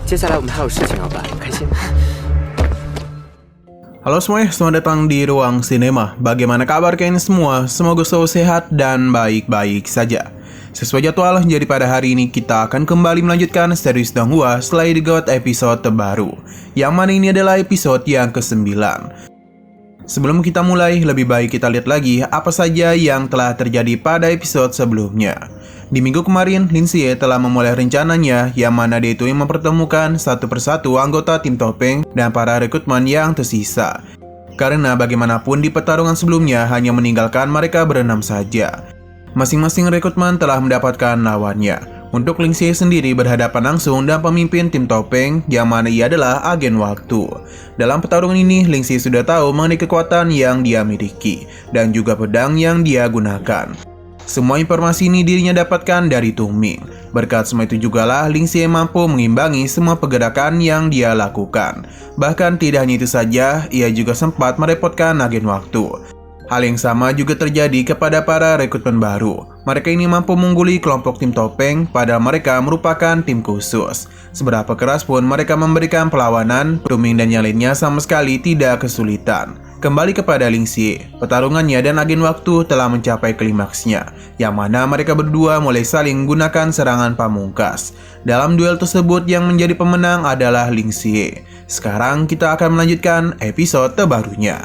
接下来我们还有事情要办，开心吗？ Halo semuanya, selamat datang di Ruang Sinema. Bagaimana kabar kalian semua? Semoga selalu sehat dan baik-baik saja. Sesuai jadwal, jadi pada hari ini kita akan kembali melanjutkan series Donghua Slay the God episode terbaru. Yang mana ini adalah episode yang ke-9. Sebelum kita mulai, lebih baik kita lihat lagi apa saja yang telah terjadi pada episode sebelumnya. Di minggu kemarin, Lin Xie telah memulai rencananya yang mana dia itu mempertemukan satu persatu anggota tim topeng dan para rekrutmen yang tersisa. Karena bagaimanapun di pertarungan sebelumnya hanya meninggalkan mereka berenam saja. Masing-masing rekrutmen telah mendapatkan lawannya. Untuk Lin Xie sendiri berhadapan langsung dan pemimpin tim topeng yang mana ia adalah agen waktu. Dalam pertarungan ini, Lin Xie sudah tahu mengenai kekuatan yang dia miliki dan juga pedang yang dia gunakan. Semua informasi ini dirinya dapatkan dari Tung Ming. Berkat semua itu jugalah Lin Xie mampu mengimbangi semua pergerakan yang dia lakukan. Bahkan tidak hanya itu saja, ia juga sempat merepotkan agen waktu. Hal yang sama juga terjadi kepada para rekrutmen baru. Mereka ini mampu mengungguli kelompok tim topeng, padahal mereka merupakan tim khusus. Seberapa keras pun mereka memberikan perlawanan, Tung Ming dan yang lainnya sama sekali tidak kesulitan. Kembali kepada Lin Xie, pertarungannya dan agen waktu telah mencapai klimaksnya, yang mana mereka berdua mulai saling menggunakan serangan pamungkas. Dalam duel tersebut yang menjadi pemenang adalah Lin Xie. Sekarang kita akan melanjutkan episode terbarunya.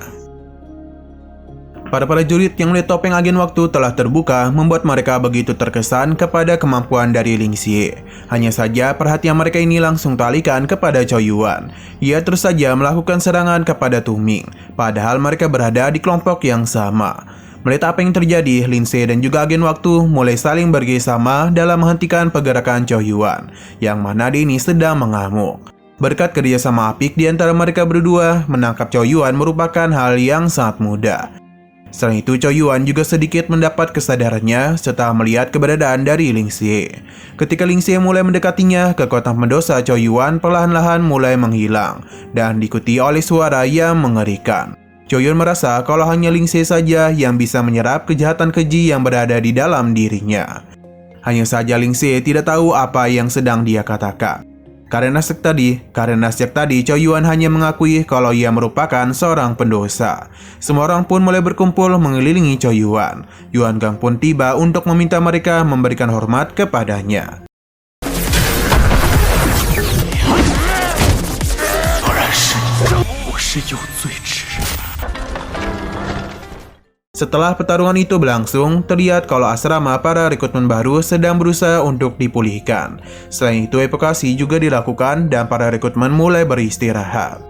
Para prajurit yang melihat topeng agen waktu telah terbuka membuat mereka begitu terkesan kepada kemampuan dari Lin Xie. Hanya saja perhatian mereka ini langsung teralihkan kepada Chou Yuan. Ia terus saja melakukan serangan kepada Tung Ming, padahal mereka berada di kelompok yang sama. Melihat apa yang terjadi, Lin Xie dan juga agen waktu mulai saling bekerjasama dalam menghentikan pergerakan Chou Yuan, yang mana dia ini sedang mengamuk. Berkat kerjasama apik di antara mereka berdua, menangkap Chou Yuan merupakan hal yang sangat mudah. Selain itu, Chou Yuan juga sedikit mendapat kesadarannya setelah melihat keberadaan dari Lin Xie. Ketika Lin Xie mulai mendekatinya, kekuatan pendosa Chou Yuan perlahan-lahan mulai menghilang dan diikuti oleh suara yang mengerikan. Chou Yuan merasa kalau hanya Lin Xie saja yang bisa menyerap kejahatan keji yang berada di dalam dirinya. Hanya saja Lin Xie tidak tahu apa yang sedang dia katakan. Karena sejak tadi Chou Yuan hanya mengakui kalau ia merupakan seorang pendosa. Semua orang pun mulai berkumpul mengelilingi Chou Yuan. Yuan Gang pun tiba untuk meminta mereka memberikan hormat kepadanya. Setelah pertarungan itu berlangsung, terlihat kalau asrama para rekrutmen baru sedang berusaha untuk dipulihkan. Selain itu, evakuasi juga dilakukan dan para rekrutmen mulai beristirahat.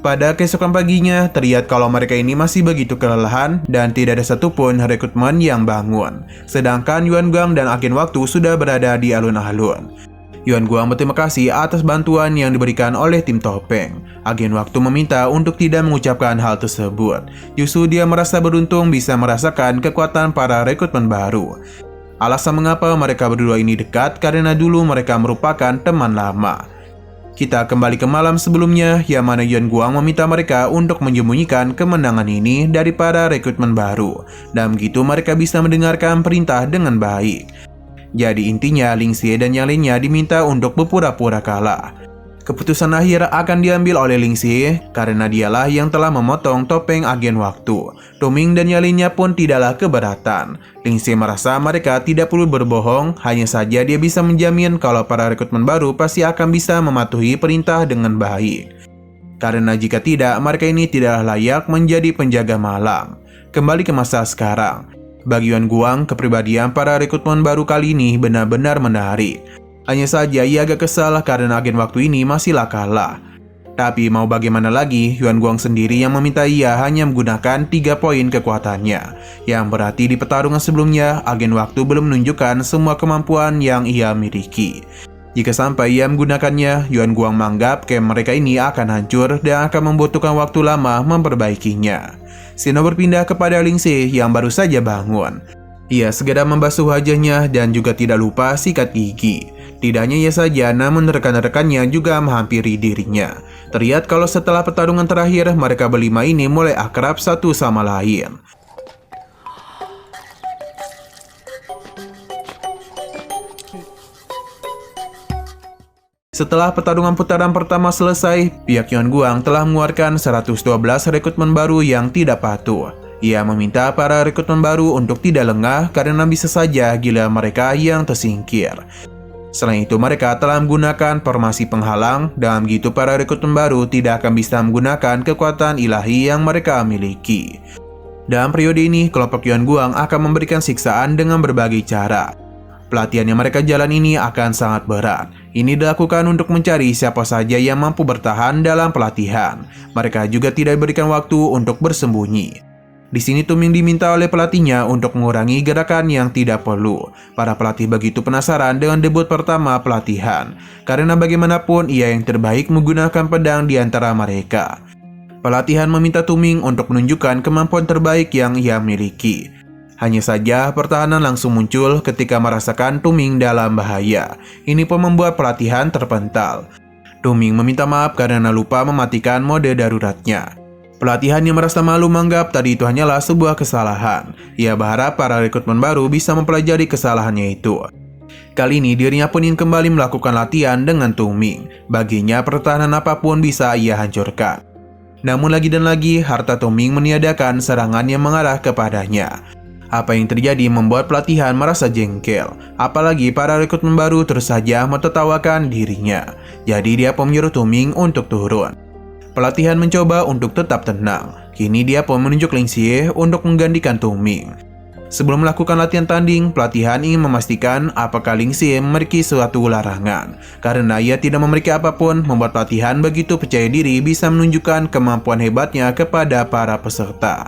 Pada keesokan paginya, terlihat kalau mereka ini masih begitu kelelahan dan tidak ada satupun rekrutmen yang bangun. Sedangkan Yuan Guang dan agen waktu sudah berada di alun-alun. Yuan Guang berterima kasih atas bantuan yang diberikan oleh tim topeng. Agen waktu meminta untuk tidak mengucapkan hal tersebut. Justru dia merasa beruntung bisa merasakan kekuatan para rekrutmen baru. Alasan mengapa mereka berdua ini dekat karena dulu mereka merupakan teman lama. Kita kembali ke malam sebelumnya yang mana Yuan Guang meminta mereka untuk menyembunyikan kemenangan ini dari para rekrutmen baru. Dan begitu mereka bisa mendengarkan perintah dengan baik. Jadi intinya Lin Xie dan yang lainnya diminta untuk berpura-pura kalah. Keputusan akhir akan diambil oleh Lin Xie karena dialah yang telah memotong topeng agen waktu. Tung Ming dan yang lainnya pun tidaklah keberatan. Lin Xie merasa mereka tidak perlu berbohong, hanya saja dia bisa menjamin kalau para rekrutmen baru pasti akan bisa mematuhi perintah dengan baik. Karena jika tidak, mereka ini tidaklah layak menjadi penjaga malam. Kembali ke masa sekarang. Bagi Yuan Guang, kepribadian para rekrutmen baru kali ini benar-benar menarik. Hanya saja ia agak kesal karena agen waktu ini masihlah kalah. Tapi mau bagaimana lagi, Yuan Guang sendiri yang meminta ia hanya menggunakan 3 poin kekuatannya. Yang berarti di pertarungan sebelumnya, agen waktu belum menunjukkan semua kemampuan yang ia miliki. Jika sampai ia menggunakannya, Yuan Guang menganggap camp mereka ini akan hancur dan akan membutuhkan waktu lama memperbaikinya. Sino berpindah kepada Lin Xie yang baru saja bangun. Ia segera membasuh wajahnya dan juga tidak lupa sikat gigi. Tidak hanya ia saja, namun rekan-rekannya juga menghampiri dirinya. Terlihat kalau setelah pertarungan terakhir, mereka berlima ini mulai akrab satu sama lain. Setelah pertarungan putaran pertama selesai, pihak Yuan Guang telah mengeluarkan 112 rekrutmen baru yang tidak patuh. Ia meminta para rekrutmen baru untuk tidak lengah karena bisa saja gila mereka yang tersingkir. Selain itu, mereka telah menggunakan formasi penghalang, dan begitu para rekrutmen baru tidak akan bisa menggunakan kekuatan ilahi yang mereka miliki. Dalam periode ini, kelompok Yuan Guang akan memberikan siksaan dengan berbagai cara. Pelatihan yang mereka jalan ini akan sangat berat. Ini dilakukan untuk mencari siapa saja yang mampu bertahan dalam pelatihan. Mereka juga tidak diberikan waktu untuk bersembunyi. Di sini Tuming diminta oleh pelatihnya untuk mengurangi gerakan yang tidak perlu. Para pelatih begitu penasaran dengan debut pertama pelatihan, karena bagaimanapun ia yang terbaik menggunakan pedang di antara mereka. Pelatihan meminta Tuming untuk menunjukkan kemampuan terbaik yang ia miliki. Hanya saja pertahanan langsung muncul ketika merasakan Tuming dalam bahaya. Ini pun membuat pelatihan terpental. Tuming meminta maaf karena lupa mematikan mode daruratnya. Pelatihan yang merasa malu menganggap tadi itu hanyalah sebuah kesalahan. Ia berharap para rekrutmen baru bisa mempelajari kesalahannya itu. Kali ini dirinya pun ingin kembali melakukan latihan dengan Tuming. Baginya pertahanan apapun bisa ia hancurkan. Namun lagi dan lagi harta Tuming meniadakan serangan yang mengarah kepadanya. Apa yang terjadi membuat pelatihan merasa jengkel, apalagi para rekrutmen baru terus saja menertawakan dirinya. Jadi dia pun menyuruh Tuming untuk turun. Pelatihan mencoba untuk tetap tenang. Kini dia pun menunjuk Ling Xie untuk menggantikan Tuming. Sebelum melakukan latihan tanding, pelatihan ingin memastikan apakah Ling Xie memiliki suatu larangan. Karena ia tidak memiliki apapun, membuat pelatihan begitu percaya diri bisa menunjukkan kemampuan hebatnya kepada para peserta.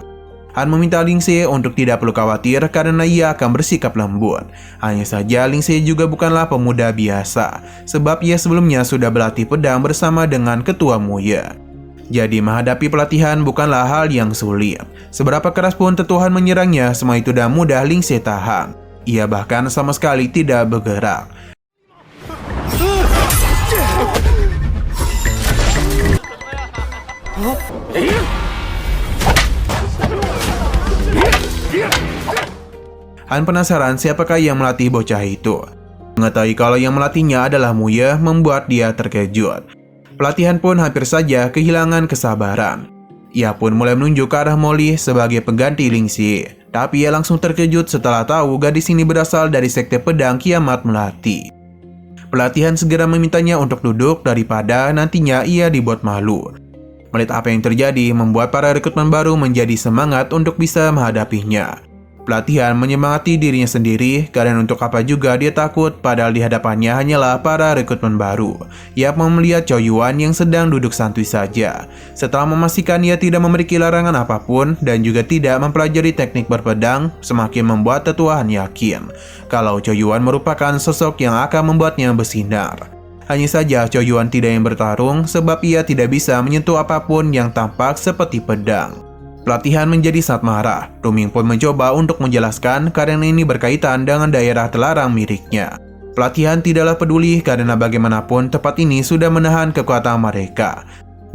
Han meminta Ling Xie untuk tidak perlu khawatir karena ia akan bersikap lembut. Hanya saja Ling Xie juga bukanlah pemuda biasa, sebab ia sebelumnya sudah berlatih pedang bersama dengan ketua Muye. Jadi menghadapi pelatihan bukanlah hal yang sulit. Seberapa keras pun tetuhan menyerangnya, semua itu dah mudah Ling Xie tahan. Ia bahkan sama sekali tidak bergerak. Han penasaran siapakah yang melatih bocah itu. Mengetahui kalau yang melatihnya adalah Muye membuat dia terkejut. Pelatihan pun hampir saja kehilangan kesabaran. Ia pun mulai menunjuk ke arah Molly sebagai pengganti Ling Xie. Tapi ia langsung terkejut setelah tahu gadis ini berasal dari sekte pedang Kiamat Melati. Pelatihan segera memintanya untuk duduk daripada nantinya ia dibuat malu. Melihat apa yang terjadi membuat para rekrutmen baru menjadi semangat untuk bisa menghadapinya. Pelatihan menyemangati dirinya sendiri karena untuk apa juga dia takut padahal di hadapannya hanyalah para rekrutmen baru. Ia pun melihat Chow Yuan yang sedang duduk santuy saja. Setelah memastikan ia tidak memiliki larangan apapun dan juga tidak mempelajari teknik berpedang, semakin membuat tetuahan yakin kalau Chow Yuan merupakan sosok yang akan membuatnya bersinar. Hanya saja Chow Yuan tidak ingin bertarung sebab ia tidak bisa menyentuh apapun yang tampak seperti pedang. Pelatihan menjadi sangat marah. Tuming pun mencoba untuk menjelaskan karena ini berkaitan dengan daerah terlarang miliknya. Pelatihan tidaklah peduli karena bagaimanapun tempat ini sudah menahan kekuatan mereka.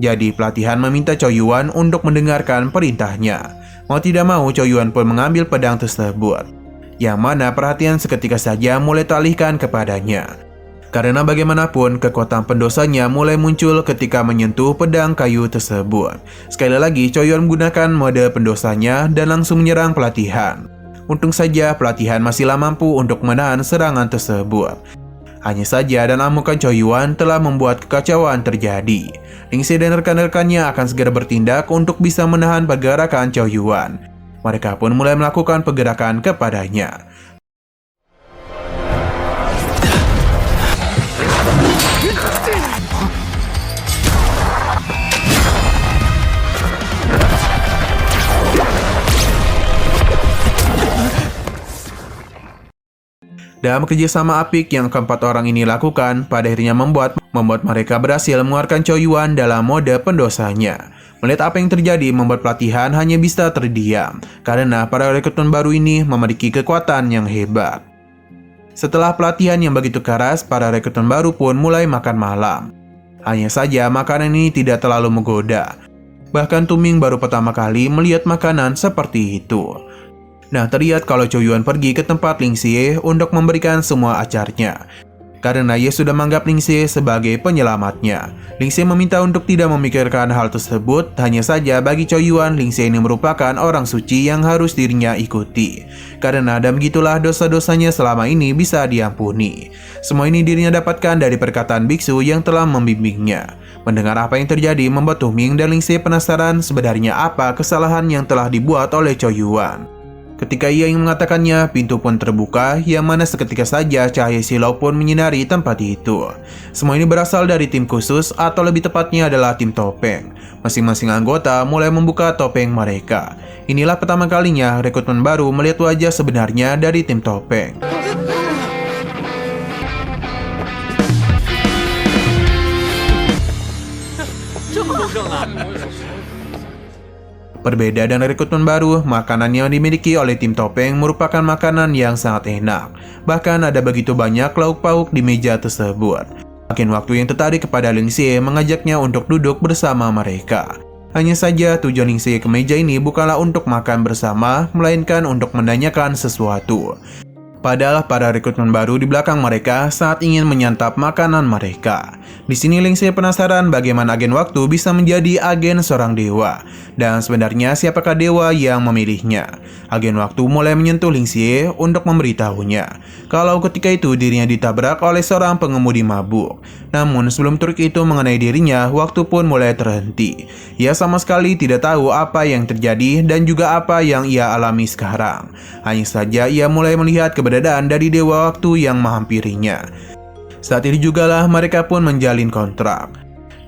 Jadi pelatihan meminta Chow Yuan untuk mendengarkan perintahnya. Mau tidak mau Chow Yuan pun mengambil pedang tersebut. Yang mana perhatian seketika saja mulai teralihkan kepadanya. Karena bagaimanapun kekuatan pendosanya mulai muncul ketika menyentuh pedang kayu tersebut. Sekali lagi Chow Yuan menggunakan mode pendosanya dan langsung menyerang pelatihan. Untung saja pelatihan masihlah mampu untuk menahan serangan tersebut. Hanya saja dan amukan Chow Yuan telah membuat kekacauan terjadi. Ling Xie dan rekan-rekannya akan segera bertindak untuk bisa menahan pergerakan Chow Yuan. Mereka pun mulai melakukan pergerakan kepadanya. Dalam kerjasama apik yang keempat orang ini lakukan, pada akhirnya membuat mereka berhasil mengeluarkan Chow Yuan dalam mode pendosanya. Melihat apa yang terjadi membuat pelatihan hanya bisa terdiam, karena para rekrutmen baru ini memiliki kekuatan yang hebat. Setelah pelatihan yang begitu keras, para rekrutmen baru pun mulai makan malam. Hanya saja makanan ini tidak terlalu menggoda. Bahkan Tuming baru pertama kali melihat makanan seperti itu. Nah, terlihat kalau Chow Yuan pergi ke tempat Ling Xie untuk memberikan semua acarnya. karena ia sudah menganggap Ling Xie sebagai penyelamatnya. Ling Xie meminta untuk tidak memikirkan hal tersebut, hanya saja bagi Chou Yuan, Ling Xie ini merupakan orang suci yang harus dirinya ikuti. Karena dan begitulah dosa-dosanya selama ini bisa diampuni. Semua ini dirinya dapatkan dari perkataan biksu yang telah membimbingnya. Mendengar apa yang terjadi membuat Tu Ming dan Ling Xie penasaran sebenarnya apa kesalahan yang telah dibuat oleh Chou Yuan. Ketika ia ingin mengatakannya, pintu pun terbuka, yang mana seketika saja cahaya silau pun menyinari tempat itu. Semua ini berasal dari tim khusus, atau lebih tepatnya adalah tim topeng. Masing-masing anggota mulai membuka topeng mereka. Inilah pertama kalinya rekrutmen baru melihat wajah sebenarnya dari tim topeng. Berbeda dengan rekrutmen baru, makanan yang dimiliki oleh tim topeng merupakan makanan yang sangat enak. Bahkan ada begitu banyak lauk pauk di meja tersebut. Makin waktu yang tertarik kepada Ling Xie mengajaknya untuk duduk bersama mereka. Hanya saja tujuan Ling Xie ke meja ini bukanlah untuk makan bersama, melainkan untuk menanyakan sesuatu. Padahal para rekrutmen baru di belakang mereka saat ingin menyantap makanan mereka. Di sini Ling Xie penasaran bagaimana agen waktu bisa menjadi agen seorang dewa. Dan sebenarnya siapakah dewa yang memilihnya? Agen waktu mulai menyentuh Ling Xie untuk memberitahunya kalau ketika itu dirinya ditabrak oleh seorang pengemudi mabuk. Namun sebelum trik itu mengenai dirinya, waktu pun mulai terhenti. Ia sama sekali tidak tahu apa yang terjadi dan juga apa yang ia alami sekarang. Hanya saja ia mulai melihat keberadaan dari dewa waktu yang menghampirinya. Saat ini jugalah mereka pun menjalin kontrak.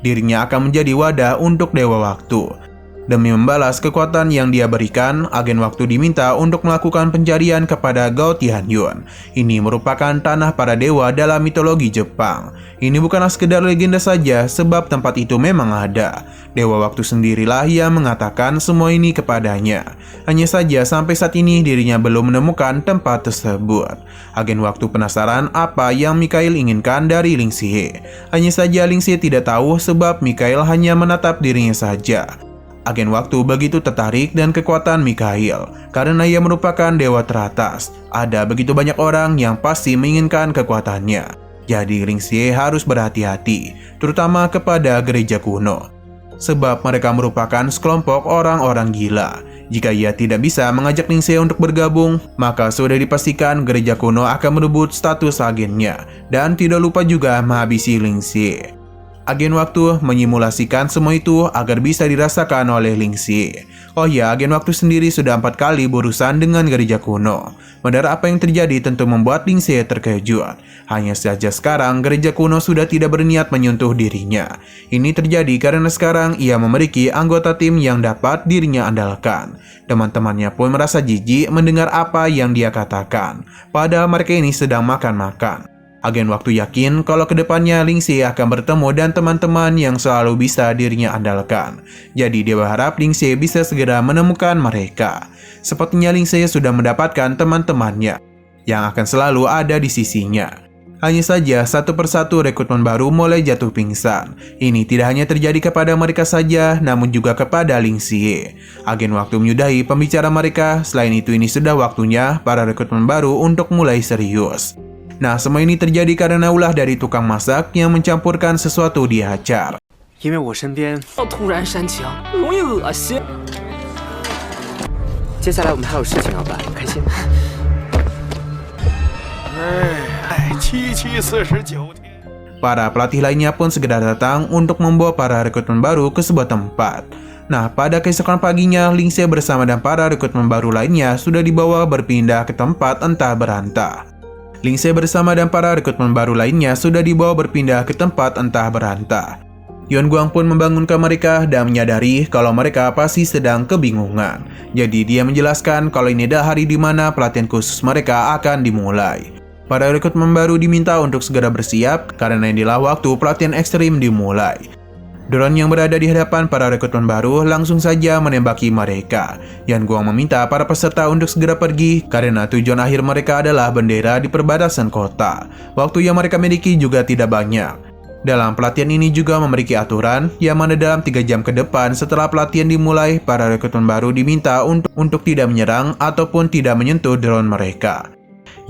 Dirinya akan menjadi wadah untuk dewa waktu. Demi membalas kekuatan yang dia berikan, agen waktu diminta untuk melakukan pencarian kepada Gao Tianyun. Ini merupakan tanah para dewa dalam mitologi Jepang. Ini bukanlah sekedar legenda saja, sebab tempat itu memang ada. Dewa waktu sendirilah yang mengatakan semua ini kepadanya. Hanya saja sampai saat ini dirinya belum menemukan tempat tersebut. Agen waktu penasaran apa yang Mikhail inginkan dari Ling Xie. Hanya saja Ling Xie tidak tahu sebab Mikhail hanya menatap dirinya saja. Agen waktu begitu tertarik dan kekuatan Mikhail karena ia merupakan dewa teratas. Ada begitu banyak orang yang pasti menginginkan kekuatannya. Jadi Ling Xie harus berhati-hati, terutama kepada gereja kuno. Sebab mereka merupakan sekelompok orang-orang gila. Jika ia tidak bisa mengajak Ling Xie untuk bergabung, maka sudah dipastikan gereja kuno akan merebut status agennya. Dan tidak lupa juga menghabisi Ling Xie. Agen waktu menyimulasikan semua itu agar bisa dirasakan oleh Ling Xie. Oh ya, agen waktu sendiri sudah 4 kali berurusan dengan gereja kuno. Mendengar apa yang terjadi tentu membuat Ling Xie terkejut. Hanya saja sekarang gereja kuno sudah tidak berniat menyentuh dirinya. Ini terjadi karena sekarang ia memiliki anggota tim yang dapat dirinya andalkan. Teman-temannya pun merasa jijik mendengar apa yang dia katakan. Padahal mereka ini sedang makan-makan. Agen waktu yakin kalau kedepannya Ling Xie akan bertemu dan teman-teman yang selalu bisa dirinya andalkan. Jadi dia berharap Ling Xie bisa segera menemukan mereka. Sepertinya Ling Xie sudah mendapatkan teman-temannya yang akan selalu ada di sisinya. Hanya saja satu persatu rekrutmen baru mulai jatuh pingsan. Ini tidak hanya terjadi kepada mereka saja, namun juga kepada Ling Xie. Agen waktu menyudahi pembicaraan mereka. Selain itu ini sudah waktunya para rekrutmen baru untuk mulai serius. Nah, semua ini terjadi karena ulah dari tukang masak yang mencampurkan sesuatu di acar. 因为我身边突然煽情，容易恶心。接下来我们还有事情要办，开心吗？七七49天。 Para pelatih lainnya pun segera datang untuk membawa para rekrutmen baru ke sebuah tempat. Nah, pada keesokan paginya, Ling Xie bersama dan para rekrutmen baru lainnya sudah dibawa berpindah ke tempat entah berantah. Ling Xie bersama dan para rekrutmen baru lainnya sudah dibawa berpindah ke tempat entah berantah. Yuan Guang pun membangunkan mereka dan menyadari kalau mereka pasti sedang kebingungan. Jadi dia menjelaskan kalau ini adalah hari di mana pelatihan khusus mereka akan dimulai. Para rekrutmen baru diminta untuk segera bersiap karena inilah waktu pelatihan ekstrim dimulai. Drone yang berada di hadapan para rekrutmen baru langsung saja menembaki mereka. Yuan Guang meminta para peserta untuk segera pergi karena tujuan akhir mereka adalah bendera di perbatasan kota. Waktu yang mereka miliki juga tidak banyak. Dalam pelatihan ini juga memiliki aturan yang mana dalam 3 jam ke depan setelah pelatihan dimulai, para rekrutmen baru diminta untuk tidak menyerang ataupun tidak menyentuh drone mereka.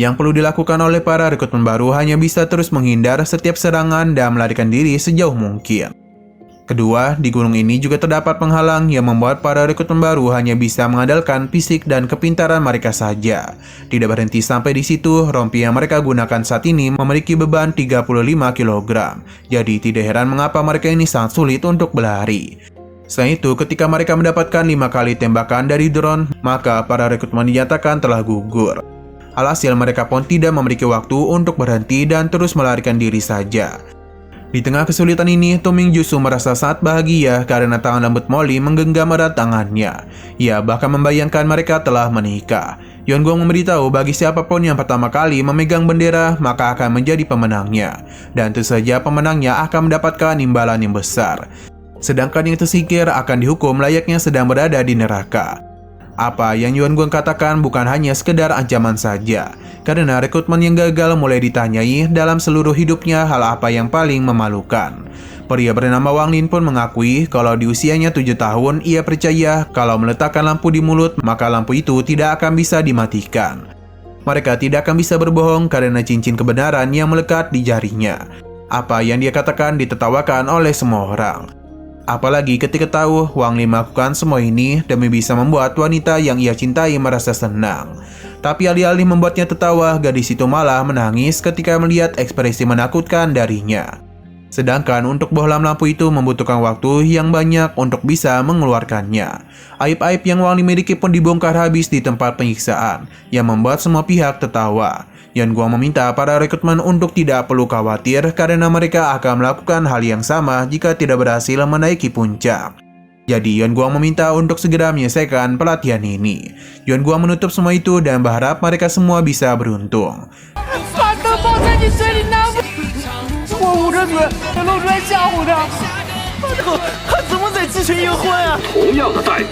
Yang perlu dilakukan oleh para rekrutmen baru hanya bisa terus menghindar setiap serangan dan melarikan diri sejauh mungkin. Kedua, di gunung ini juga terdapat penghalang yang membuat para rekrutmen baru hanya bisa mengandalkan fisik dan kepintaran mereka saja. Tidak berhenti sampai di situ, rompi yang mereka gunakan saat ini memiliki beban 35 kg. Jadi tidak heran mengapa mereka ini sangat sulit untuk berlari. Selain itu, ketika mereka mendapatkan 5 kali tembakan dari drone, maka para rekrutmen dinyatakan telah gugur. Alhasil mereka pun tidak memiliki waktu untuk berhenti dan terus melarikan diri saja. Di tengah kesulitan ini, Tuming justru merasa sangat bahagia karena tangan lembut Molly menggenggam erat tangannya. Ia bahkan membayangkan mereka telah menikah. Yeonguang memberitahu bagi siapapun yang pertama kali memegang bendera, maka akan menjadi pemenangnya. Dan tentu saja pemenangnya akan mendapatkan imbalan yang besar. Sedangkan yang tersingkir akan dihukum layaknya sedang berada di neraka. Apa yang Yeonguang katakan bukan hanya sekedar ancaman saja, karena rekrutmen yang gagal mulai ditanyai dalam seluruh hidupnya hal apa yang paling memalukan. Pria bernama Wang Lin pun mengakui kalau di usianya 7 tahun ia percaya kalau meletakkan lampu di mulut maka lampu itu tidak akan bisa dimatikan. Mereka tidak akan bisa berbohong karena cincin kebenaran yang melekat di jarinya. Apa yang dia katakan ditertawakan oleh semua orang. Apalagi ketika tahu Wang Lin melakukan semua ini demi bisa membuat wanita yang ia cintai merasa senang. Tapi alih-alih membuatnya tertawa, gadis itu malah menangis ketika melihat ekspresi menakutkan darinya. Sedangkan untuk bohlam lampu itu membutuhkan waktu yang banyak untuk bisa mengeluarkannya. Aib-aib yang Wang Lin miliki pun dibongkar habis di tempat penyiksaan, yang membuat semua pihak tertawa. Yeonguang meminta para rekrutmen untuk tidak perlu khawatir karena mereka akan melakukan hal yang sama jika tidak berhasil menaiki puncak. Jadi Yeonguang meminta untuk segera menyelesaikan pelatihan ini. Yeonguang menutup semua itu dan berharap mereka semua bisa beruntung. 把灯放在你嘴里拿不，我捂着嘴，露出来吓唬他。他怎么在鸡群营婚啊？同样的待遇。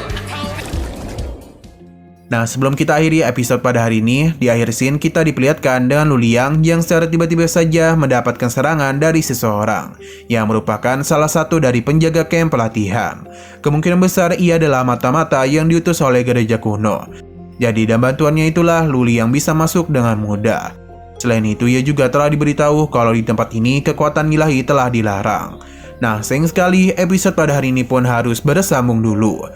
Nah, sebelum kita akhiri episode pada hari ini, di akhir scene kita diperlihatkan dengan Lu Liang yang secara tiba-tiba saja mendapatkan serangan dari seseorang yang merupakan salah satu dari penjaga camp pelatihan. Kemungkinan besar ia adalah mata-mata yang diutus oleh gereja kuno. Jadi dan bantuannya itulah Lu Liang bisa masuk dengan mudah. Selain itu, ia juga telah diberitahu kalau di tempat ini kekuatan ilahi telah dilarang. Nah, sayang sekali episode pada hari ini pun harus bersambung dulu.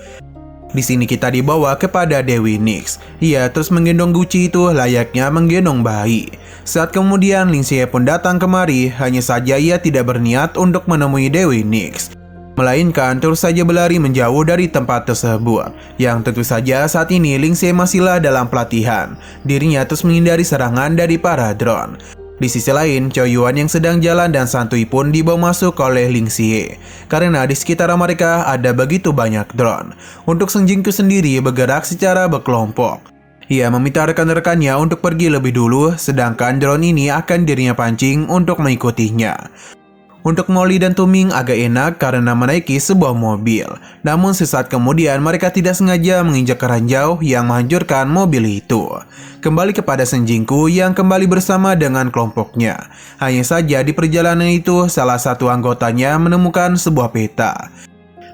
Di sini kita dibawa kepada Dewi Nix. Ia terus menggendong Gucci itu layaknya menggendong bayi. Saat kemudian Lin Xie pun datang kemari, hanya saja ia tidak berniat untuk menemui Dewi Nix, melainkan terus saja berlari menjauh dari tempat tersebut. Yang tentu saja saat ini Lin Xie masihlah dalam pelatihan. Dirinya terus menghindari serangan dari para drone. Di sisi lain, Choi Yuan yang sedang jalan dan santuy pun dibawa masuk oleh Lin Xie. Karena di sekitar mereka ada begitu banyak drone. Untuk Sung Jingku sendiri bergerak secara berkelompok. Ia meminta rekan-rekannya untuk pergi lebih dulu, sedangkan drone ini akan dirinya pancing untuk mengikutinya. Untuk Molly dan Tuming agak enak karena menaiki sebuah mobil. Namun sesaat kemudian mereka tidak sengaja menginjak keranjau yang menghancurkan mobil itu. Kembali kepada Sung Jingku yang kembali bersama dengan kelompoknya. Hanya saja di perjalanan itu salah satu anggotanya menemukan sebuah peta.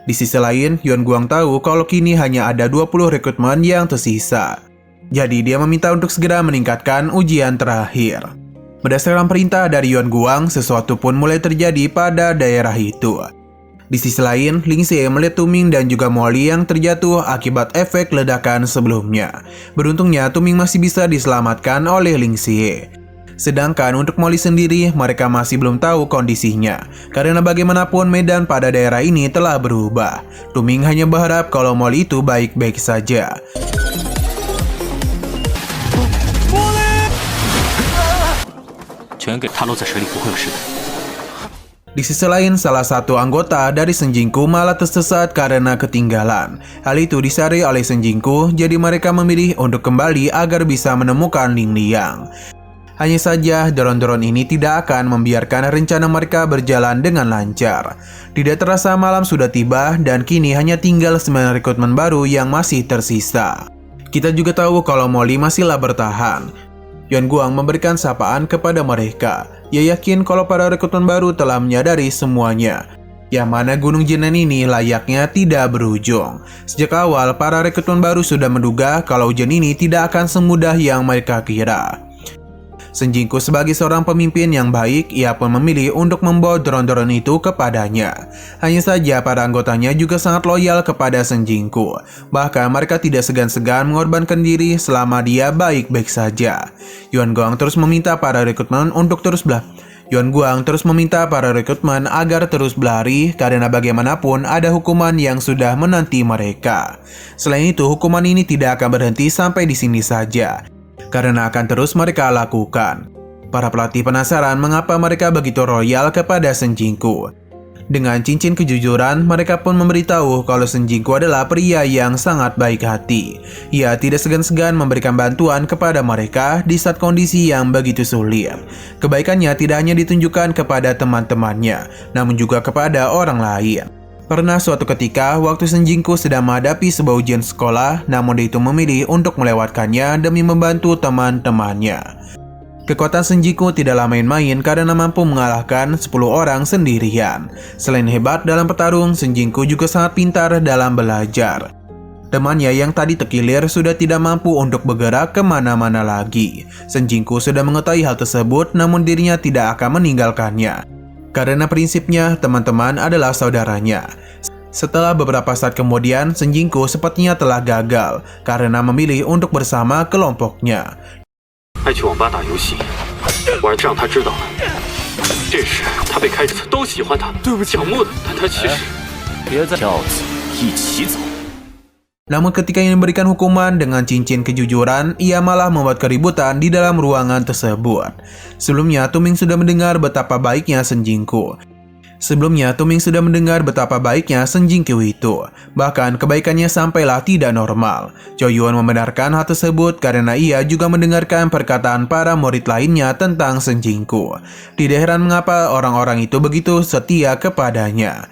Di sisi lain, Yeonguang tahu kalau kini hanya ada 20 rekrutmen yang tersisa. Jadi dia meminta untuk segera meningkatkan ujian terakhir. Berdasarkan perintah dari Yeonguang, sesuatu pun mulai terjadi pada daerah itu. Di sisi lain, Lin Xie melihat Tuming dan juga Molly yang terjatuh akibat efek ledakan sebelumnya. Beruntungnya, Tuming masih bisa diselamatkan oleh Lin Xie. Sedangkan untuk Molly sendiri, mereka masih belum tahu kondisinya. Karena bagaimanapun medan pada daerah ini telah berubah. Tuming hanya berharap kalau Molly itu baik-baik saja. Di sisi lain, salah satu anggota dari Sung Jingku malah tersesat karena ketinggalan. Hal itu disadari oleh Sung Jingku, jadi mereka memilih untuk kembali agar bisa menemukan Lin Liang. Hanya saja, drone-drone ini tidak akan membiarkan rencana mereka berjalan dengan lancar. Tidak terasa malam sudah tiba dan kini hanya tinggal 9 rekrutmen baru yang masih tersisa. Kita juga tahu kalau Molly masihlah bertahan. Yeonguang memberikan sapaan kepada mereka. Ia yakin kalau para rekrutmen baru telah menyadari semuanya. Yang mana Gunung Jinan ini layaknya tidak berujung. Sejak awal, para rekrutmen baru sudah menduga kalau ujian ini tidak akan semudah yang mereka kira. Shen Jingku sebagai seorang pemimpin yang baik, ia pun memilih untuk membawa drone-drone itu kepadanya. Hanya saja para anggotanya juga sangat loyal kepada Shen Jingku. Bahkan mereka tidak segan-segan mengorbankan diri selama dia baik-baik saja. Yuan Guang terus meminta para rekrutmen untuk terus agar terus berlari karena bagaimanapun ada hukuman yang sudah menanti mereka. Selain itu, hukuman ini tidak akan berhenti sampai di sini saja, karena akan terus mereka lakukan. Para pelatih penasaran mengapa mereka begitu royal kepada Shen Jingku. Dengan cincin kejujuran, mereka pun memberitahu kalau Shen Jingku adalah pria yang sangat baik hati. Ia tidak segan-segan memberikan bantuan kepada mereka di saat kondisi yang begitu sulit. Kebaikannya tidak hanya ditunjukkan kepada teman-temannya, namun juga kepada orang lain. Pernah suatu ketika, waktu Shen Jingku sedang menghadapi sebuah ujian sekolah, namun dia itu memilih untuk melewatkannya demi membantu teman-temannya. Kekuatan Shen Jingku tidaklah main-main karena mampu mengalahkan 10 orang sendirian. Selain hebat dalam bertarung, Shen Jingku juga sangat pintar dalam belajar. Temannya yang tadi terkilir sudah tidak mampu untuk bergerak kemana-mana lagi. Shen Jingku sudah mengetahui hal tersebut, namun dirinya tidak akan meninggalkannya. Karena prinsipnya, teman-teman adalah saudaranya. Setelah beberapa saat kemudian, Shen Jingku sepertinya telah gagal karena memilih untuk bersama kelompoknya. 爱去网吧打游戏，玩让他知道了。这时他被开除，都喜欢他，仰慕他，但他其实别再跳子一起走。 Namun ketika ingin memberikan hukuman dengan cincin kejujuran, ia malah membuat keributan di dalam ruangan tersebut. Sebelumnya, Tuming sudah mendengar betapa baiknya Shen Jingku. itu. Bahkan kebaikannya sampailah tidak normal. Chou Yuan membenarkan hal tersebut karena ia juga mendengarkan perkataan para murid lainnya tentang Shen Jingku. Tidak heran mengapa orang-orang itu begitu setia kepadanya.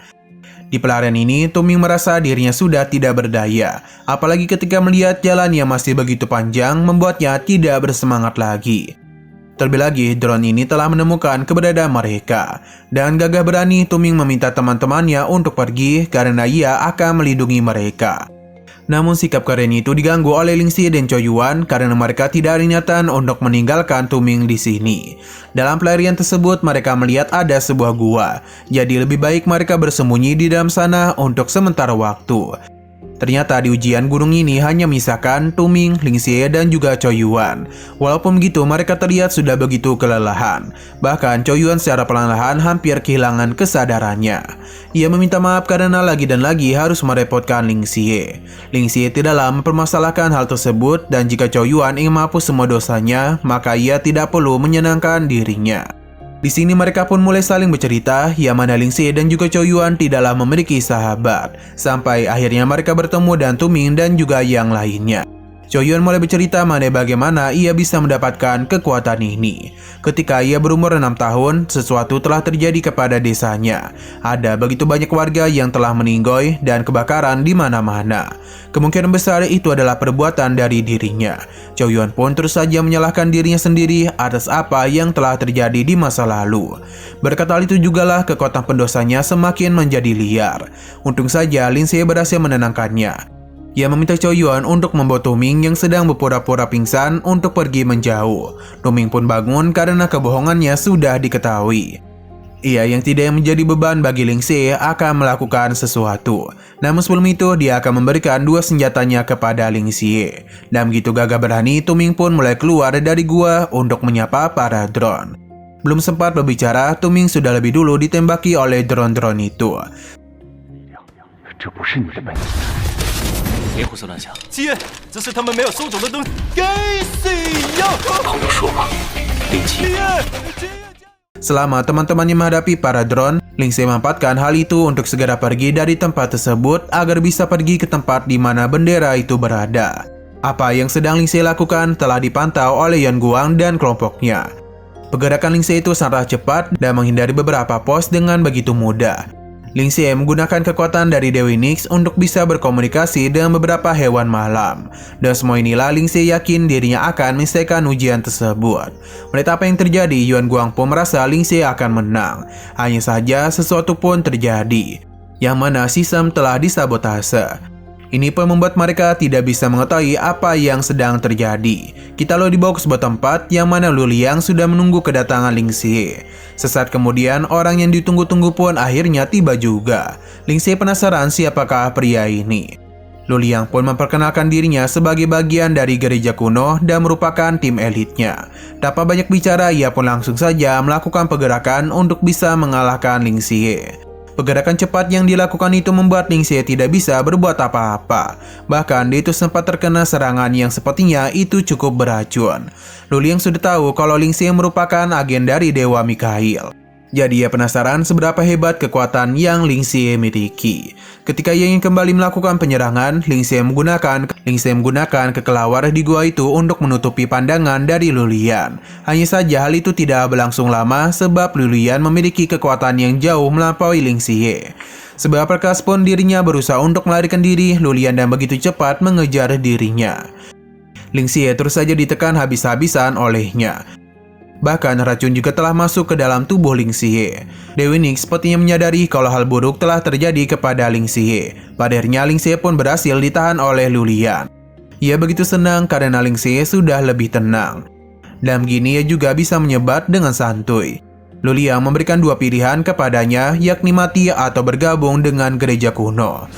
Di pelarian ini, Tuming merasa dirinya sudah tidak berdaya. Apalagi ketika melihat jalan yang masih begitu panjang membuatnya tidak bersemangat lagi. Terlebih lagi, drone ini telah menemukan keberadaan mereka. Dan gagah berani, Tuming meminta teman-temannya untuk pergi karena ia akan melindungi mereka. Namun sikap keren itu diganggu oleh Ling Xie dan Chou Yuan karena mereka tidak ada niatan untuk meninggalkan Tuming di sini. Dalam pelarian tersebut, mereka melihat ada sebuah gua. Jadi lebih baik mereka bersembunyi di dalam sana untuk sementara waktu. Ternyata di ujian gunung ini hanya menyisakan Tuming, Ling Xie, dan juga Chou Yuan. Walaupun begitu, mereka terlihat sudah begitu kelelahan. Bahkan Chou Yuan secara perlahan hampir kehilangan kesadarannya. Ia meminta maaf karena lagi dan lagi harus merepotkan Ling Xie. Ling Xie tidaklah mempermasalahkan hal tersebut, dan jika Chou Yuan ingin menghapus semua dosanya, maka ia tidak perlu menyenangkan dirinya. Di sini mereka pun mulai saling bercerita, yang mana Ling Xie dan juga Chou Yuan tidaklah memiliki sahabat. Sampai akhirnya mereka bertemu dan Tuming dan juga yang lainnya. Chou Yuan mulai bercerita mengenai bagaimana ia bisa mendapatkan kekuatan ini. Ketika ia berumur 6 tahun, sesuatu telah terjadi kepada desanya. Ada begitu banyak warga yang telah meninggoy dan kebakaran di mana-mana. Kemungkinan besar itu adalah perbuatan dari dirinya. Chou Yuan pun terus saja menyalahkan dirinya sendiri atas apa yang telah terjadi di masa lalu. Berkat hal itu jugalah kekuatan pendosanya semakin menjadi liar. Untung saja Ling Xie berhasil menenangkannya. Ia meminta Chou Yuan untuk membawa Tuming yang sedang berpura-pura pingsan untuk pergi menjauh. Tuming pun bangun karena kebohongannya sudah diketahui. Ia yang tidak menjadi beban bagi Ling Xie akan melakukan sesuatu. Namun sebelum itu, dia akan memberikan 2 senjatanya kepada Ling Xie. Dan begitu gagah berani, Tuming pun mulai keluar dari gua untuk menyapa para drone. Belum sempat berbicara, Tuming sudah lebih dulu ditembaki oleh drone-drone itu. 别胡思乱想，接，这是他们没有收走的东西，给谁呀？好好说话，林奇。 Selama teman-temannya menghadapi para drone, Ling Xie memanfaatkan hal itu untuk segera pergi dari tempat tersebut agar bisa pergi ke tempat di mana bendera itu berada. Apa yang sedang Ling Xie lakukan telah dipantau oleh Yuan Guang dan kelompoknya. Pergerakan Ling Xie itu sangat cepat dan menghindari beberapa pos dengan begitu mudah. Ling Xie menggunakan kekuatan dari Dewi Nix untuk bisa berkomunikasi dengan beberapa hewan malam. Dan semua inilah Ling Xie yakin dirinya akan menyelesaikan ujian tersebut. Melihat apa yang terjadi, Yuan Guang pun merasa Ling Xie akan menang. Hanya saja sesuatu pun terjadi, yang mana sistem telah disabotase. Ini pun membuat mereka tidak bisa mengetahui apa yang sedang terjadi. Kita lalu dibawa ke sebuah tempat yang mana Lu Liang sudah menunggu kedatangan Ling Xie. Sesaat kemudian, orang yang ditunggu-tunggu pun akhirnya tiba juga. Ling Xie penasaran siapakah pria ini. Lu Liang pun memperkenalkan dirinya sebagai bagian dari gereja kuno dan merupakan tim elitnya. Tanpa banyak bicara, ia pun langsung saja melakukan pergerakan untuk bisa mengalahkan Ling Xie. Pergerakan cepat yang dilakukan itu membuat Ling Xie tidak bisa berbuat apa-apa. Bahkan dia itu sempat terkena serangan yang sepertinya itu cukup beracun. Lu Liang sudah tahu kalau Ling Xie merupakan agen dari Dewa Mikhail. Jadi ia penasaran seberapa hebat kekuatan yang Ling Xie miliki. Ketika ia ingin kembali melakukan penyerangan, Ling Xie menggunakan kekelawar di gua itu untuk menutupi pandangan dari Lu Liang. Hanya saja hal itu tidak berlangsung lama sebab Lu Liang memiliki kekuatan yang jauh melampaui Ling Xie. Seberapa keras pun dirinya berusaha untuk melarikan diri, Lu Liang dan begitu cepat mengejar dirinya. Ling Xie terus saja ditekan habis-habisan olehnya. Bahkan racun juga telah masuk ke dalam tubuh Ling Xie. Dewi Nix sepertinya menyadari kalau hal buruk telah terjadi kepada Ling Xie. Pada akhirnya Ling Xie pun berhasil ditahan oleh Lu Liang. Ia begitu senang karena Ling Xie sudah lebih tenang. Dan begini ia juga bisa menyebat dengan santuy. Lu Liang memberikan dua pilihan kepadanya, yakni mati atau bergabung dengan gereja kuno.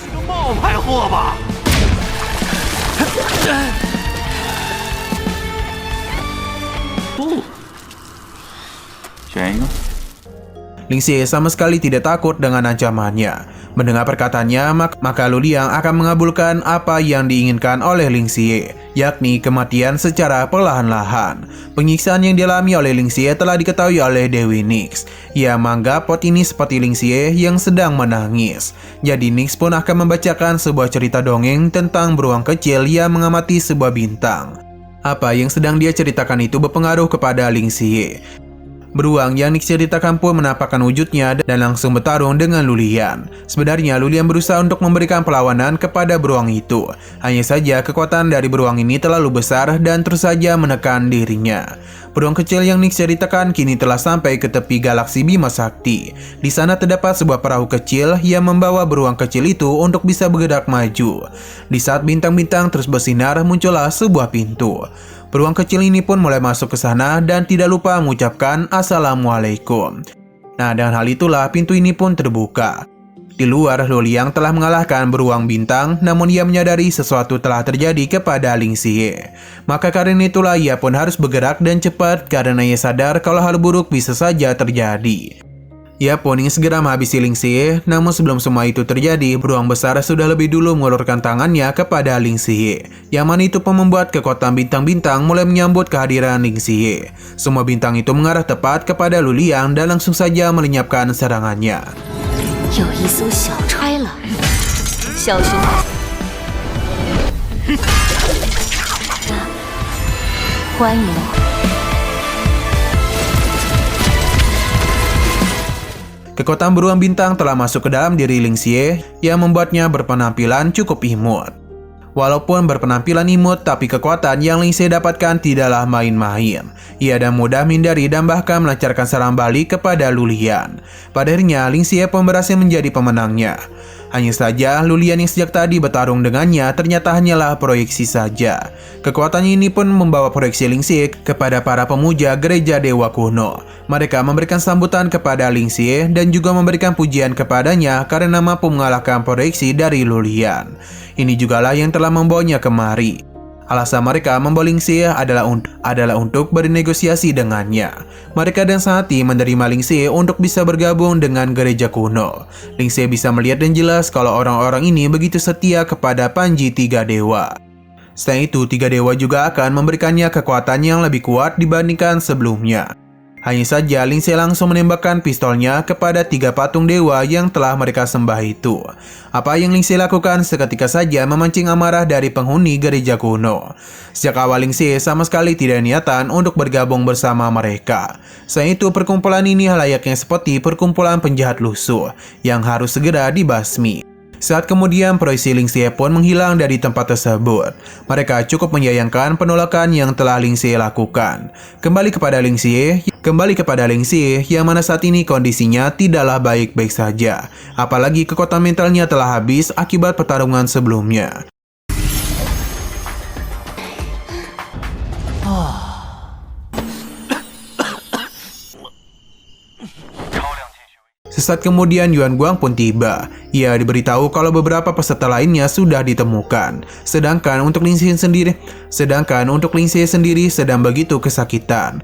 Ling Xie sama sekali tidak takut dengan ancamannya. Mendengar perkataannya, maka Lu Liang akan mengabulkan apa yang diinginkan oleh Ling Xie, yakni kematian secara perlahan-lahan. Penyiksaan yang dialami oleh Ling Xie telah diketahui oleh Dewi Nix. Ia menganggap pot ini seperti Ling Xie yang sedang menangis. Jadi Nix pun akan membacakan sebuah cerita dongeng tentang beruang kecil yang mengamati sebuah bintang. Apa yang sedang dia ceritakan itu berpengaruh kepada Ling Xie. Beruang yang Nix ceritakan pun menampakkan wujudnya dan langsung bertarung dengan Lu Liang. Sebenarnya Lu Liang berusaha untuk memberikan perlawanan kepada beruang itu. Hanya saja kekuatan dari beruang ini terlalu besar dan terus saja menekan dirinya. Beruang kecil yang Nix ceritakan kini telah sampai ke tepi galaksi Bima Sakti. Di sana terdapat sebuah perahu kecil yang membawa beruang kecil itu untuk bisa bergerak maju. Di saat bintang-bintang terus bersinar, muncullah sebuah pintu. Beruang kecil ini pun mulai masuk ke sana dan tidak lupa mengucapkan Assalamualaikum. Nah, dengan hal itulah pintu ini pun terbuka. Di luar, Lu Liang telah mengalahkan beruang bintang, namun ia menyadari sesuatu telah terjadi kepada Ling Xie. Maka karena itulah ia pun harus bergerak dan cepat karena ia sadar kalau hal buruk bisa saja terjadi. Ia pun ingin segera menghabisi Ling Xie, namun sebelum semua itu terjadi, beruang besar sudah lebih dulu mengulurkan tangannya kepada Ling Xie. Yang mana itu pun membuat kekuatan bintang-bintang mulai menyambut kehadiran Ling Xie. Semua bintang itu mengarah tepat kepada Lu Liang dan langsung saja melenyapkan serangannya. Kekuatan beruang bintang telah masuk ke dalam diri Ling Xie yang membuatnya berpenampilan cukup imut. Walaupun berpenampilan imut, tapi kekuatan yang Ling Xie dapatkan tidaklah main-main. Ia dan mudah menghindari dan bahkan melancarkan serang balik kepada Lu Liang. Pada akhirnya, Ling Xie pun berhasil menjadi pemenangnya. Hanya saja, Lu Liang yang sejak tadi bertarung dengannya ternyata hanyalah proyeksi saja. Kekuatannya ini pun membawa proyeksi Ling Xie kepada para pemuja gereja dewa kuno. Mereka memberikan sambutan kepada Ling Xie dan juga memberikan pujian kepadanya karena mampu mengalahkan proyeksi dari Lu Liang. Ini jugalah yang telah membawanya kemari. Alasan mereka membawa Ling Xie adalah untuk bernegosiasi dengannya. Mereka dan sehati menerima Ling Xie untuk bisa bergabung dengan gereja kuno. Ling Xie bisa melihat dan jelas kalau orang-orang ini begitu setia kepada Panji Tiga Dewa. Selain itu, Tiga Dewa juga akan memberikannya kekuatan yang lebih kuat dibandingkan sebelumnya. Hanya saja Ling Xie langsung menembakkan pistolnya kepada tiga patung dewa yang telah mereka sembah itu. Apa yang Ling Xie lakukan seketika saja memancing amarah dari penghuni gereja kuno. Sejak awal Ling Xie sama sekali tidak niatan untuk bergabung bersama mereka. Selain itu, perkumpulan ini layaknya seperti perkumpulan penjahat lusuh yang harus segera dibasmi. Saat kemudian proyeksi Ling Xie pun menghilang dari tempat tersebut. Mereka cukup menyayangkan penolakan yang telah Ling Xie lakukan. Kembali kepada Ling Xie Kembali kepada Ling Xie, yang mana saat ini kondisinya tidaklah baik-baik saja. Apalagi kekuatan mentalnya telah habis akibat pertarungan sebelumnya. Sesaat kemudian Yuan Guang pun tiba. Ia diberitahu kalau beberapa peserta lainnya sudah ditemukan. Sedangkan untuk Ling Xie sendiri sedang begitu kesakitan.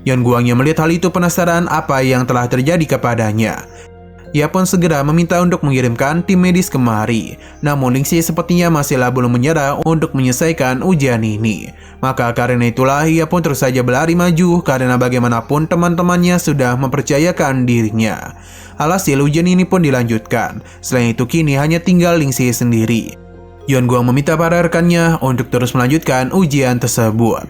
Yuan Guang yang melihat hal itu penasaran apa yang telah terjadi kepadanya. Ia pun segera meminta untuk mengirimkan tim medis kemari. Namun Ling Xie sepertinya masihlah belum menyerah untuk menyelesaikan ujian ini. Maka karena itulah ia pun terus saja berlari maju karena bagaimanapun teman-temannya sudah mempercayakan dirinya. Alhasil ujian ini pun dilanjutkan. Selain itu kini hanya tinggal Ling Xie sendiri. Yuan Guang meminta para rekannya untuk terus melanjutkan ujian tersebut.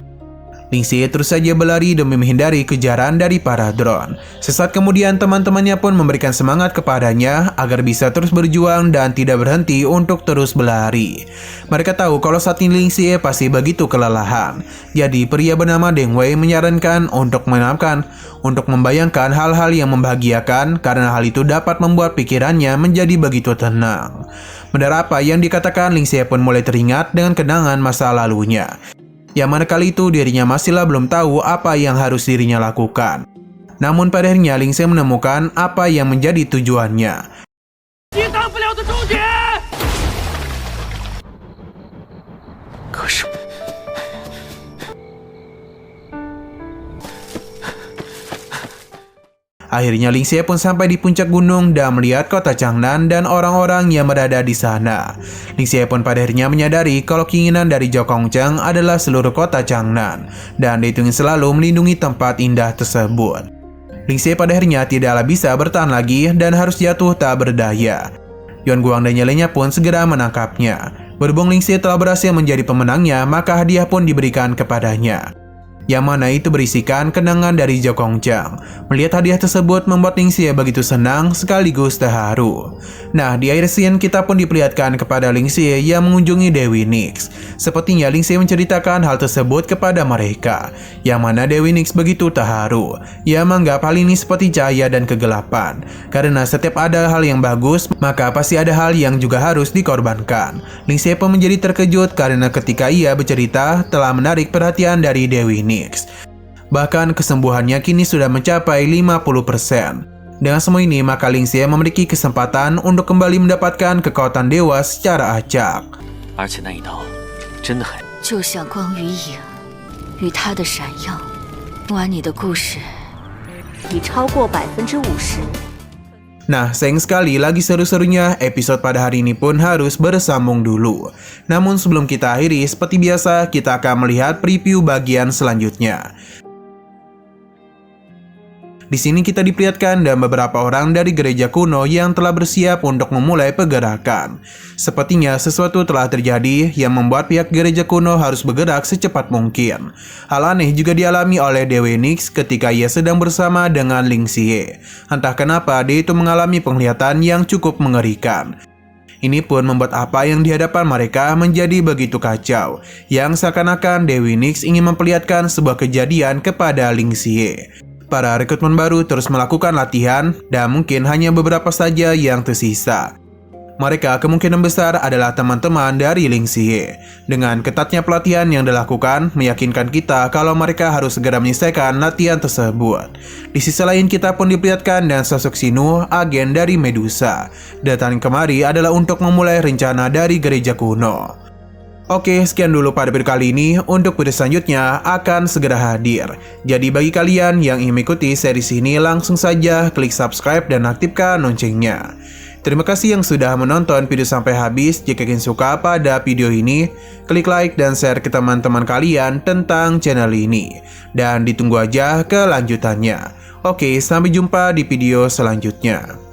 Ling Xie terus saja berlari demi menghindari kejaran dari para drone. Sesaat kemudian teman-temannya pun memberikan semangat kepadanya agar bisa terus berjuang dan tidak berhenti untuk terus berlari. Mereka tahu kalau saat ini Ling Xie pasti begitu kelelahan. Jadi pria bernama Deng Wei menyarankan untuk membayangkan hal-hal yang membahagiakan karena hal itu dapat membuat pikirannya menjadi begitu tenang. Mendengar apa yang dikatakan, Ling Xie pun mulai teringat dengan kenangan masa lalunya. Yang mana kali itu dirinya masihlah belum tahu apa yang harus dirinya lakukan. Namun pada akhirnya Ling Xie menemukan apa yang menjadi tujuannya. Akhirnya Ling Xie pun sampai di puncak gunung dan melihat kota Changnan dan orang-orang yang berada di sana. Ling Xie pun pada akhirnya menyadari kalau keinginan dari Zhao Gongcheng adalah seluruh kota Changnan dan dia ingin selalu melindungi tempat indah tersebut. Ling Xie pada akhirnya tidaklah bisa bertahan lagi dan harus jatuh tak berdaya. Yuan Guang dan yang lainnya pun segera menangkapnya. Berhubung Ling Xie telah berhasil menjadi pemenangnya, maka hadiah pun diberikan kepadanya. Yang mana itu berisikan kenangan dari Zhao Gongcheng. Melihat hadiah tersebut membuat Ling Xie begitu senang sekaligus terharu. Nah, di akhir scene kita pun diperlihatkan kepada Ling Xie yang mengunjungi Dewi Nix. Sepertinya Ling Xie menceritakan hal tersebut kepada mereka. Yang mana Dewi Nix begitu terharu. Ia menganggap hal ini seperti cahaya dan kegelapan. Karena setiap ada hal yang bagus, maka pasti ada hal yang juga harus dikorbankan. Ling Xie pun menjadi terkejut karena ketika ia bercerita telah menarik perhatian dari Dewi Nix. Bahkan kesembuhannya kini sudah mencapai 50%. Dengan semua ini, maka Ling Xie memiliki kesempatan untuk kembali mendapatkan kekuatan dewa secara acak. 而且那一刀真的很……就像光与影，与它的闪耀。完你的故事已超过50%。 Nah, sayang sekali lagi seru-serunya episode pada hari ini pun harus bersambung dulu. Namun sebelum kita akhiri, seperti biasa kita akan melihat preview bagian selanjutnya. Di sini kita diperlihatkan dan beberapa orang dari gereja kuno yang telah bersiap untuk memulai pergerakan. Sepertinya sesuatu telah terjadi yang membuat pihak gereja kuno harus bergerak secepat mungkin. Hal aneh juga dialami oleh Dewi Nix ketika ia sedang bersama dengan Ling Xie. Entah kenapa dia itu mengalami penglihatan yang cukup mengerikan. Ini pun membuat apa yang dihadapan mereka menjadi begitu kacau, yang seakan-akan Dewi Nix ingin memperlihatkan sebuah kejadian kepada Ling Xie. Para rekrutmen baru terus melakukan latihan dan mungkin hanya beberapa saja yang tersisa. Mereka kemungkinan besar adalah teman-teman dari Ling Xie. Dengan ketatnya pelatihan yang dilakukan, meyakinkan kita kalau mereka harus segera menyelesaikan latihan tersebut. Di sisi lain kita pun diperlihatkan dan sosok Xinu, agen dari Medusa. Datang kemari adalah untuk memulai rencana dari gereja kuno. Oke, sekian dulu pada video kali ini. Untuk video selanjutnya akan segera hadir. Jadi bagi kalian yang ingin mengikuti series ini, langsung saja klik subscribe dan aktifkan loncengnya. Terima kasih yang sudah menonton video sampai habis. Jika kalian suka pada video ini, klik like dan share ke teman-teman kalian tentang channel ini. Dan ditunggu aja kelanjutannya. Oke, sampai jumpa di video selanjutnya.